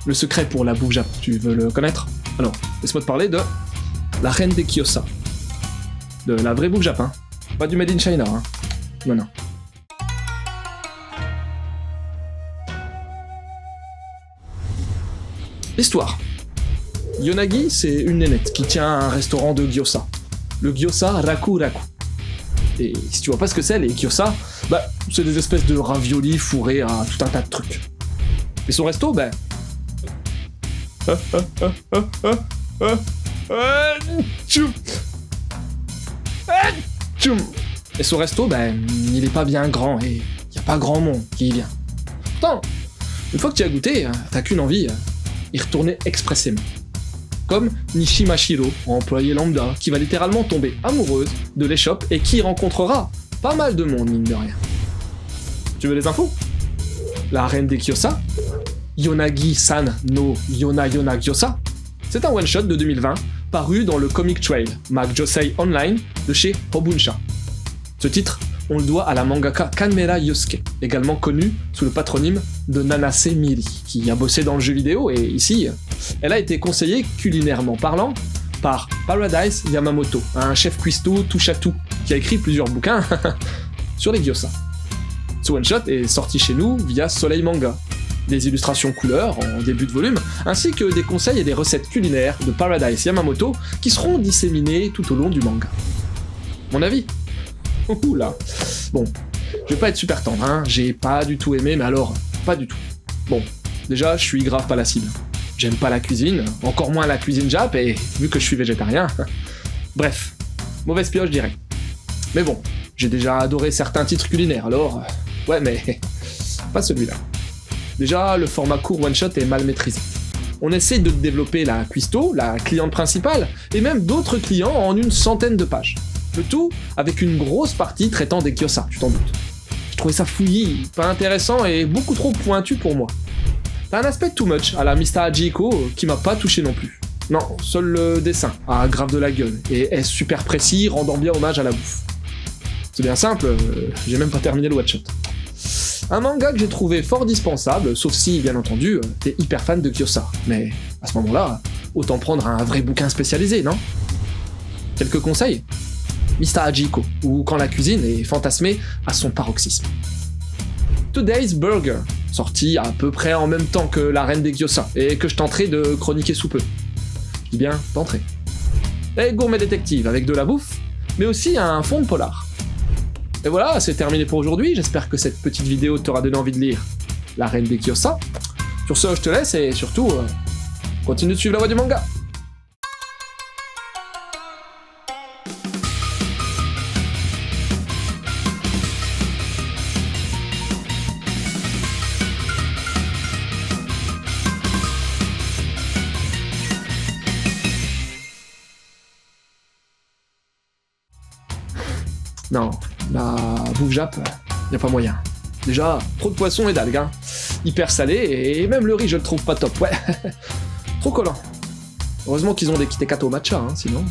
Le secret pour la bouffe Jap, tu veux le connaître? Alors, laisse-moi te parler de la reine des gyoza. De la vraie bouffe Jap, hein. Pas du made in China, hein. Non, non. Histoire. Yonagi, c'est une nénette qui tient un restaurant de gyoza. Le gyoza Raku Raku. Et si tu vois pas ce que c'est, les gyoza, bah, c'est des espèces de raviolis fourrés à tout un tas de trucs. Et son resto, ben... Et son resto, ben, il est pas bien grand et y a pas grand monde qui y vient. Pourtant, une fois que tu as goûté, t'as qu'une envie, y retourner expressément. Comme Nishimashiro, employée lambda, qui va littéralement tomber amoureuse de l'échoppe et qui rencontrera pas mal de monde, mine de rien. Tu veux les infos? La reine des gyoza, Yonagi-san no Yona Yona Gyoza, c'est un one-shot de 2020 paru dans le Comic Trail, Mag Josei Online de chez Hobunsha. Ce titre, on le doit à la mangaka Kanmera Yosuke, également connue sous le patronyme de Nanase Miri, qui a bossé dans le jeu vidéo et ici, elle a été conseillée culinairement parlant par Paradise Yamamoto, un chef cuistot touche-à-tout qui a écrit plusieurs bouquins sur les gyoza. Ce one-shot est sorti chez nous via Soleil Manga, des illustrations couleurs en début de volume, ainsi que des conseils et des recettes culinaires de Paradise Yamamoto qui seront disséminées tout au long du manga. Mon avis? Oula. Bon, je vais pas être super tendre, hein, j'ai pas du tout aimé, mais alors, pas du tout. Bon, déjà, je suis grave pas la cible. J'aime pas la cuisine, encore moins la cuisine jap, et vu que je suis végétarien... Bref, mauvaise pioche, je dirais. Mais bon, j'ai déjà adoré certains titres culinaires, alors... Ouais, mais... pas celui-là. Déjà, le format court one-shot est mal maîtrisé. On essaie de développer la cuistot, la cliente principale, et même d'autres clients en une centaine de pages. Le tout avec une grosse partie traitant des gyoza, tu t'en doutes. Je trouvais ça fouillis, pas intéressant et beaucoup trop pointu pour moi. T'as un aspect too much à la Mr. Hajiko qui m'a pas touché non plus. Non, seul le dessin a grave de la gueule et est super précis, rendant bien hommage à la bouffe. C'est bien simple, j'ai même pas terminé le one-shot. Un manga que j'ai trouvé fort dispensable, sauf si, bien entendu, t'es hyper fan de gyoza. Mais à ce moment-là, autant prendre un vrai bouquin spécialisé, non? Quelques conseils? Mr. Hajiko, ou quand la cuisine est fantasmée à son paroxysme. Today's Burger, sorti à peu près en même temps que La Reine des Gyoza, et que je tenterai de chroniquer sous peu. Je dis bien tenterai. Et Gourmet Détective, avec de la bouffe, mais aussi un fond de polar. Et voilà, c'est terminé pour aujourd'hui, j'espère que cette petite vidéo t'aura donné envie de lire La Reine des Gyoza. Sur ce, je te laisse, et surtout, continue de suivre la voie du manga. Non, la bouffe jap, y a pas moyen. Déjà, trop de poissons et d'algues, hein. Hyper salé, et même le riz je le trouve pas top, ouais. Trop collant. Heureusement qu'ils ont des kitekato matcha, hein, sinon...